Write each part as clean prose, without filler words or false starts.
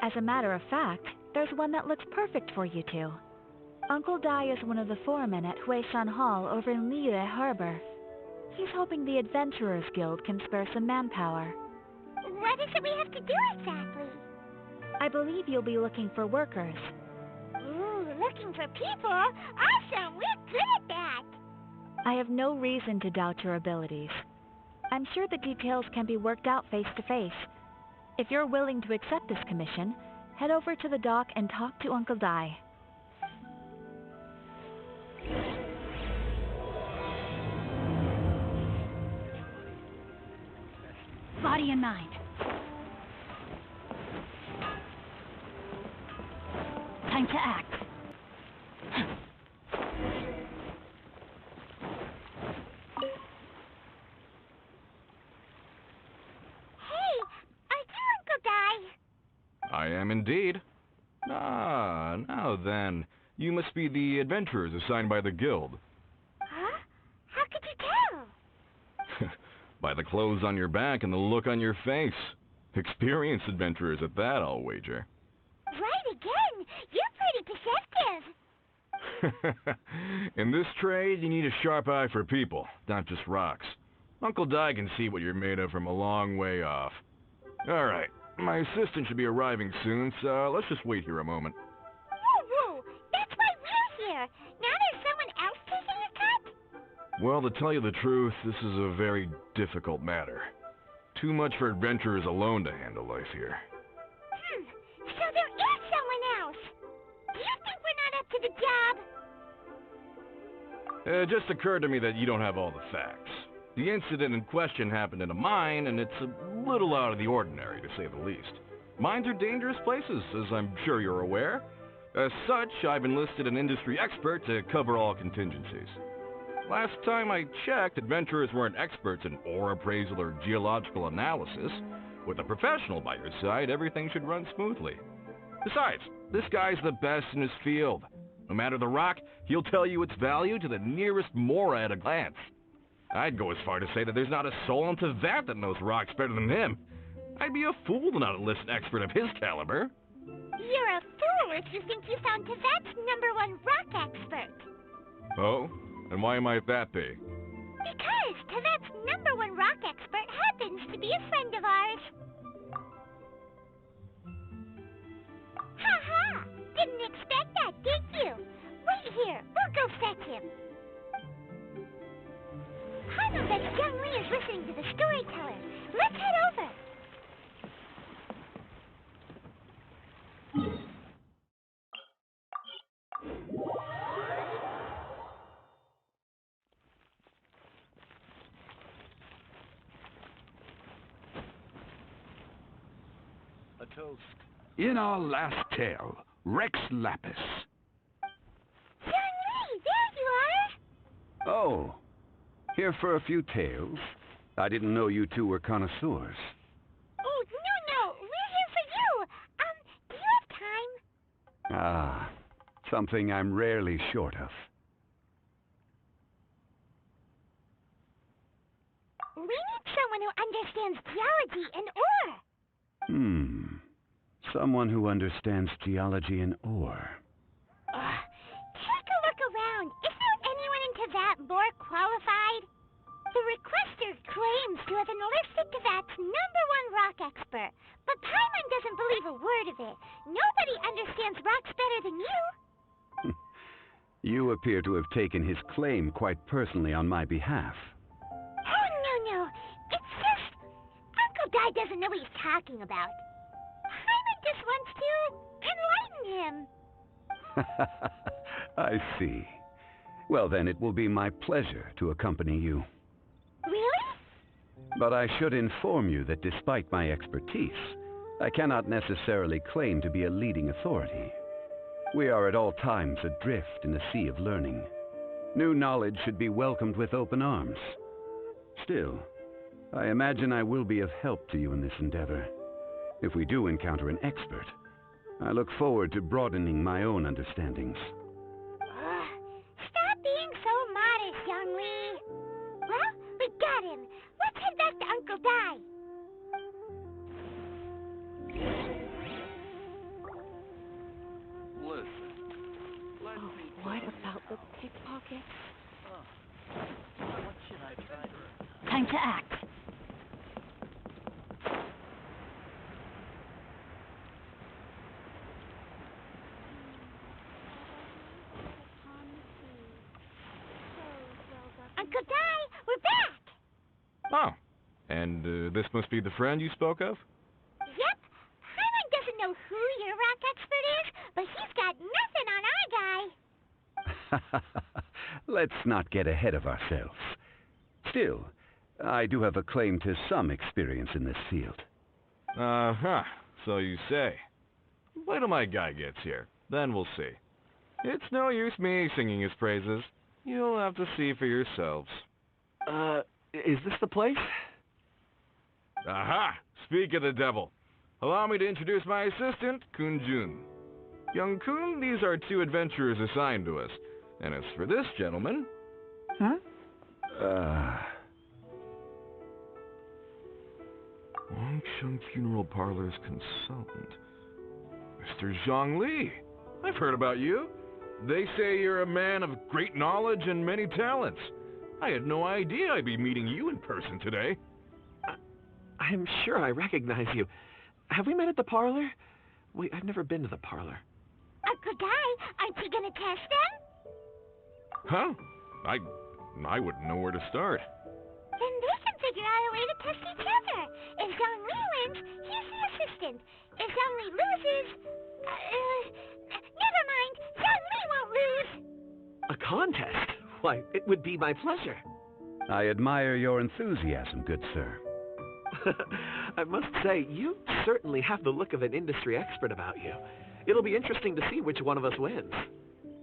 As a matter of fact, there's one that looks perfect for you two. Uncle Dai is one of the foremen at Huishan Hall over in Liyue Harbor. He's hoping the Adventurers Guild can spare some manpower. What is it we have to do exactly? I believe you'll be looking for workers. Ooh, looking for people? Awesome! We're good at that! I have no reason to doubt your abilities. I'm sure the details can be worked out face to face. If you're willing to accept this commission, head over to the dock and talk to Uncle Dai. Body and mind. Time to act. I am indeed. Ah, now then. You must be the adventurers assigned by the guild. Huh? How could you tell? By the clothes on your back and the look on your face. Experienced adventurers at that, I'll wager. Right again! You're pretty perceptive! In this trade, you need a sharp eye for people, not just rocks. Uncle Dai can see what you're made of from a long way off. Alright. My assistant should be arriving soon, so let's just wait here a moment. Whoa! That's why we're here! Now there's someone else taking a cut? Well, to tell you the truth, this is a very difficult matter. Too much for adventurers alone to handle life here. So there is someone else! Do you think we're not up to the job? It just occurred to me that you don't have all the facts. The incident in question happened in a mine, and it's a little out of the ordinary, to say the least. Mines are dangerous places, as I'm sure you're aware. As such, I've enlisted an industry expert to cover all contingencies. Last time I checked, adventurers weren't experts in ore appraisal or geological analysis. With a professional by your side, everything should run smoothly. Besides, this guy's the best in his field. No matter the rock, he'll tell you its value to the nearest mora at a glance. I'd go as far to say that there's not a soul on Teyvat that knows rocks better than him. I'd be a fool to not enlist an expert of his caliber. You're a fool if you think you found Teyvat's #1 rock expert. Oh? And why might that be? Because Teyvat's #1 rock expert happens to be a friend of ours. Ha! Didn't expect that, did you? Wait here. We'll go fetch him. I know that Zhongli is listening to the storyteller. Let's head over. A toast. In our last tale, Rex Lapis. Zhongli, there you are. Oh. Here for a few tales. I didn't know you two were connoisseurs. Oh, no. We're here for you. Do you have time? Ah, something I'm rarely short of. We need someone who understands geology and ore. Someone who understands geology and ore. Take a look around. Is there anyone in Teyvat more qualified? The requester claims to have enlisted Teyvat's #1 rock expert, but Paimon doesn't believe a word of it. Nobody understands rocks better than you. You appear to have taken his claim quite personally on my behalf. Oh, no. It's just... Uncle Dai doesn't know what he's talking about. Paimon just wants to enlighten him. I see. Well, then it will be my pleasure to accompany you. Really? But I should inform you that despite my expertise, I cannot necessarily claim to be a leading authority. We are at all times adrift in a sea of learning. New knowledge should be welcomed with open arms. Still, I imagine I will be of help to you in this endeavor. If we do encounter an expert, I look forward to broadening my own understandings. Stop being so modest, Zhongli. Well, we got him. Let's head back to Uncle Dai. the pickpockets. What should I try? Time to act. Uncle Di, we're back! Oh, and this must be the friend you spoke of? Yep. Hyman doesn't know who your rock expert is, but he's got nothing on our guy. Let's not get ahead of ourselves. Still, I do have a claim to some experience in this field. Uh-huh, so you say. Wait till my guy gets here, then we'll see. It's no use me singing his praises. You'll have to see for yourselves. Is this the place? Aha! Speak of the devil. Allow me to introduce my assistant, Kun Jun. Young Kun, these are 2 adventurers assigned to us. And as for this gentleman... Huh? Wangsheng Funeral Parlor's consultant. Mr. Zhongli. I've heard about you. They say you're a man of great knowledge and many talents. I had no idea I'd be meeting you in person today. I'm sure I recognize you. Have we met at the parlor? Wait, I've never been to the parlor. Uncle Di, aren't you gonna test them? Huh? I wouldn't know where to start. Then they can figure out a way to test each other. If Zhongli wins, he's the assistant. If Zhongli loses... never mind. Zhongli won't lose. A contest? Why, it would be my pleasure. I admire your enthusiasm, good sir. I must say, you certainly have the look of an industry expert about you. It'll be interesting to see which one of us wins.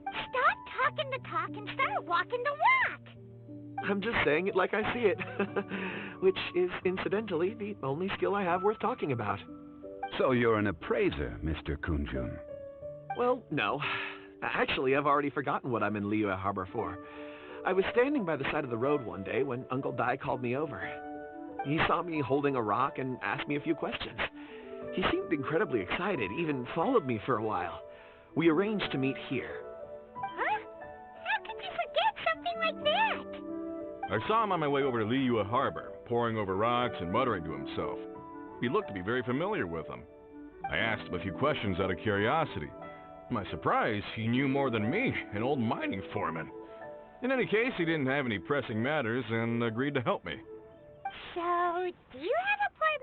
Stop talking the talk and start walking the walk. I'm just saying it like I see it. Which is, incidentally, the only skill I have worth talking about. So you're an appraiser, Mr. Kunjun. Well, no. Actually, I've already forgotten what I'm in Liyue Harbor for. I was standing by the side of the road one day when Uncle Dai called me over. He saw me holding a rock and asked me a few questions. He seemed incredibly excited, even followed me for a while. We arranged to meet here. Huh? How could you forget something like that? I saw him on my way over to Liyue Harbor, poring over rocks and muttering to himself. He looked to be very familiar with them. I asked him a few questions out of curiosity. To my surprise, he knew more than me, an old mining foreman. In any case, he didn't have any pressing matters and agreed to help me. So, do you have a poor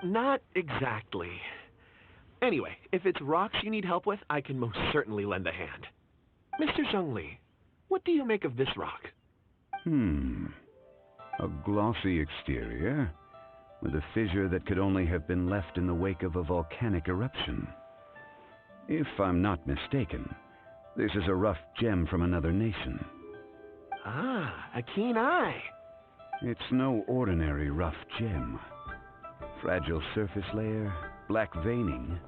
memory? Not exactly. Anyway, if it's rocks you need help with, I can most certainly lend a hand. Mr. Zhongli, what do you make of this rock? A glossy exterior, with a fissure that could only have been left in the wake of a volcanic eruption. If I'm not mistaken, this is a rough gem from another nation. Ah, a keen eye. It's no ordinary rough gem. Fragile surface layer, black veining.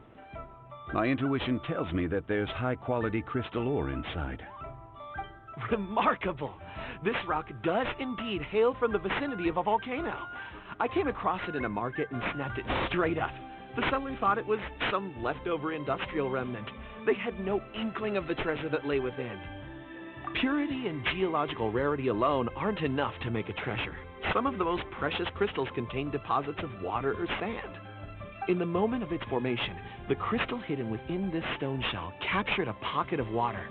My intuition tells me that there's high-quality crystal ore inside. Remarkable! This rock does indeed hail from the vicinity of a volcano. I came across it in a market and snapped it straight up. The seller thought it was some leftover industrial remnant. They had no inkling of the treasure that lay within. Purity and geological rarity alone aren't enough to make a treasure. Some of the most precious crystals contain deposits of water or sand. In the moment of its formation, the crystal hidden within this stone shell captured a pocket of water.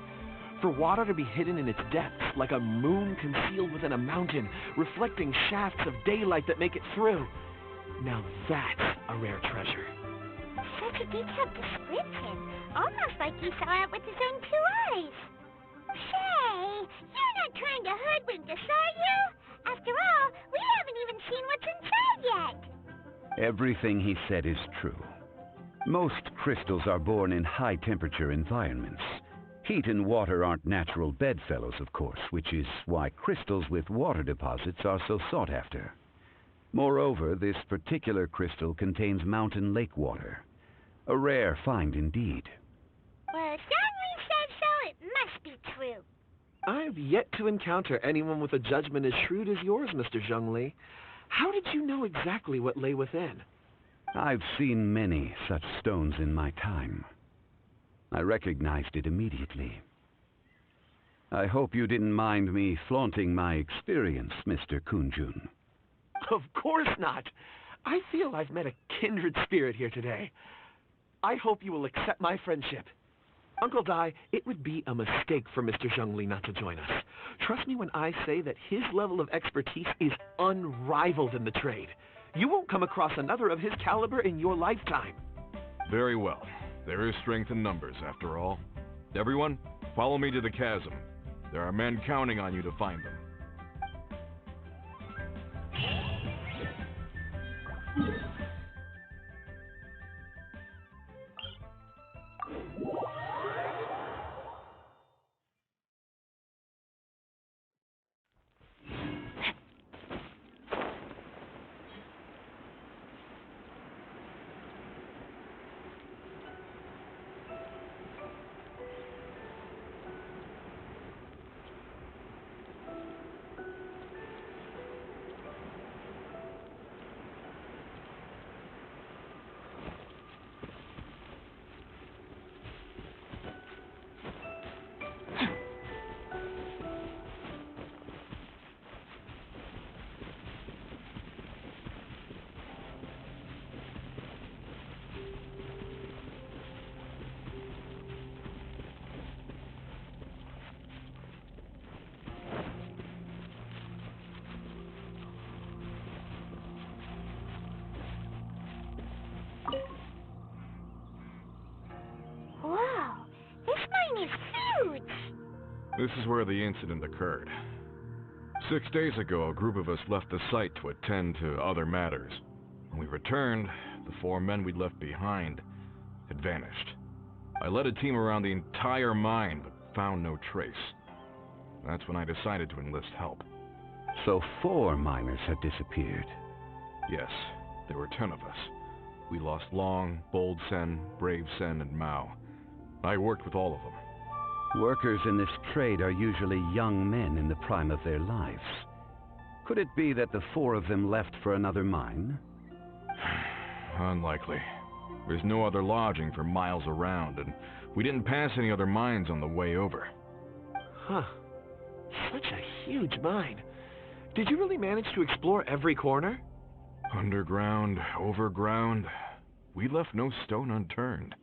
For water to be hidden in its depths, like a moon concealed within a mountain, reflecting shafts of daylight that make it through. Now that's a rare treasure. Such a detailed description. Almost like he saw it with his own 2 eyes. Say, you're not trying to hoodwink us, are you? After all, we haven't even seen what's inside yet. Everything he said is true. Most crystals are born in high-temperature environments. Heat and water aren't natural bedfellows, of course, which is why crystals with water deposits are so sought after. Moreover, this particular crystal contains mountain lake water. A rare find indeed. Well, if Zhongli says so, it must be true. I've yet to encounter anyone with a judgment as shrewd as yours, Mr. Zhongli. How did you know exactly what lay within? I've seen many such stones in my time. I recognized it immediately. I hope you didn't mind me flaunting my experience, Mr. Kunjun. Of course not. I feel I've met a kindred spirit here today. I hope you will accept my friendship. Uncle Dai, it would be a mistake for Mr. Zhongli not to join us. Trust me when I say that his level of expertise is unrivaled in the trade. You won't come across another of his caliber in your lifetime. Very well. There is strength in numbers, after all. Everyone, follow me to the chasm. There are men counting on you to find them. Wow, this mine is huge! This is where the incident occurred. 6 days ago, a group of us left the site to attend to other matters. When we returned, the 4 men we'd left behind had vanished. I led a team around the entire mine, but found no trace. That's when I decided to enlist help. So 4 miners have disappeared. Yes, there were 10 of us. We lost Long, Bold Sen, Brave Sen, and Mao. I worked with all of them. Workers in this trade are usually young men in the prime of their lives. Could it be that the 4 of them left for another mine? Unlikely. There's no other lodging for miles around, and we didn't pass any other mines on the way over. Huh. Such a huge mine. Did you really manage to explore every corner? Underground, overground, we left no stone unturned.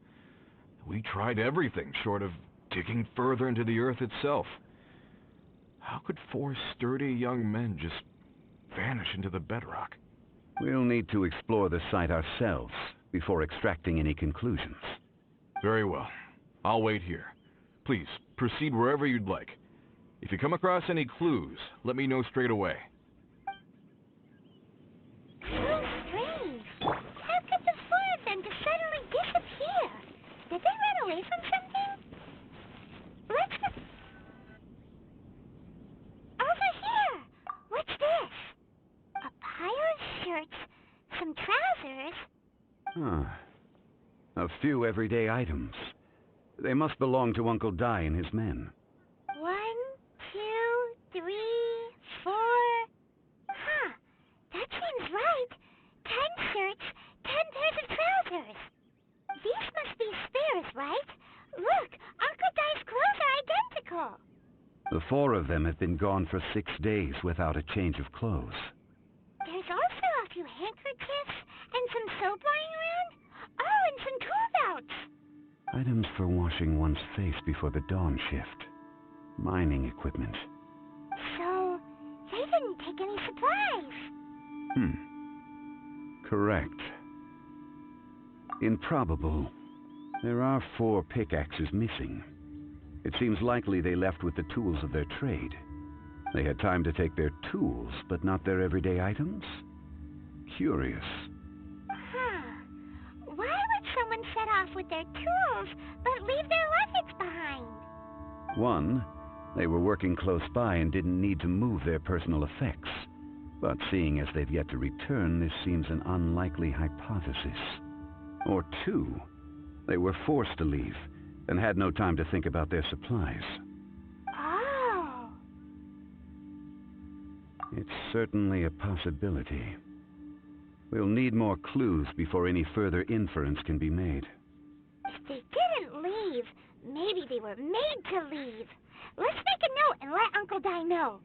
We tried everything short of digging further into the earth itself. How could 4 sturdy young men just vanish into the bedrock? We'll need to explore the site ourselves before extracting any conclusions. Very well. I'll wait here. Please, proceed wherever you'd like. If you come across any clues, let me know straight away. So strange. How could the 4 of them just suddenly disappear? Did they run away from something? Let's go... Over here! What's this? A pile of shirts, some trousers. A few everyday items. They must belong to Uncle Dai and his men. 1, 2, 3, 4... Huh. That seems right. 10 shirts, 10 pairs of trousers. These must be spares, right? Look, Uncle Dai's clothes are identical. The 4 of them have been gone for 6 days without a change of clothes. There's also a few handkerchiefs and some soap lying around. Oh, and some tool belts. Items for washing one's face before the dawn shift. Mining equipment. So, they didn't take any supplies. Correct. Improbable. There are 4 pickaxes missing. It seems likely they left with the tools of their trade. They had time to take their tools, but not their everyday items? Curious. Huh. Why would someone set off with their tools, but leave their luggage behind? 1, they were working close by and didn't need to move their personal effects. But seeing as they've yet to return, this seems an unlikely hypothesis. Or 2, they were forced to leave and had no time to think about their supplies. Oh. It's certainly a possibility. We'll need more clues before any further inference can be made. If they didn't leave, maybe they were made to leave. Let's make a note and let Uncle Di know.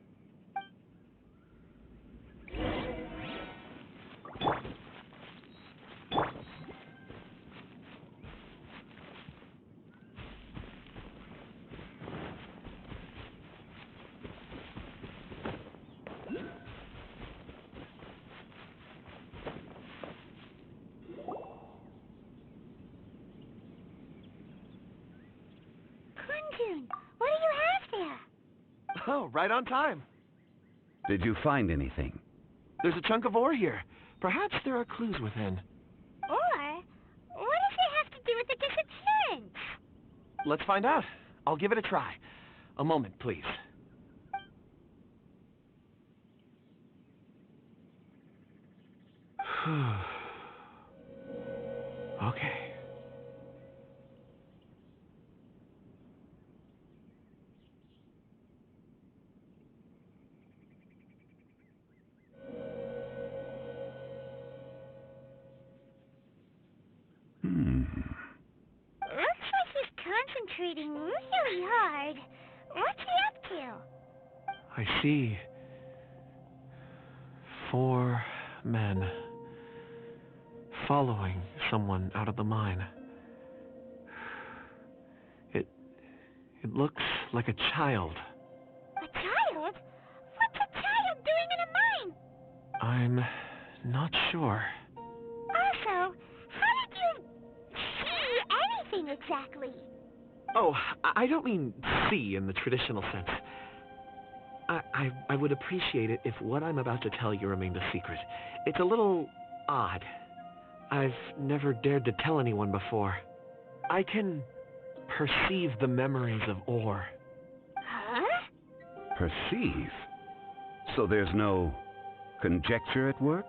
Kunjun, what do you have there? Oh, right on time. Did you find anything? There's a chunk of ore here. Perhaps there are clues within. Or, what does it have to do with the disappearance? Let's find out. I'll give it a try. A moment, please. Okay. Looks like he's concentrating really hard. What's he up to? I see 4 men following someone out of the mine. It looks like a child. A child? What's a child doing in a mine? I'm not sure. Also, how did you see anything exactly? Oh, I don't mean see in the traditional sense. I would appreciate it if what I'm about to tell you remained a secret. It's a little odd. I've never dared to tell anyone before. I can perceive the memories of ore. Huh? Perceive? So there's no conjecture at work?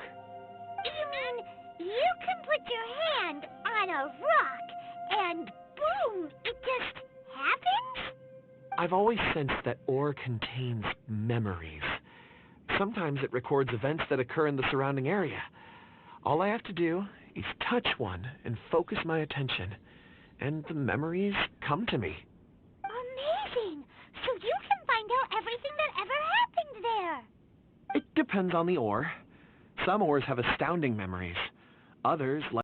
You mean you can put your hand on a rock and boom, it just happens? I've always sensed that ore contains memories. Sometimes it records events that occur in the surrounding area. All I have to do is touch one and focus my attention, and the memories come to me. Amazing! So you can find out everything that ever happened there. It depends on the ore. Some ores have astounding memories. Others, like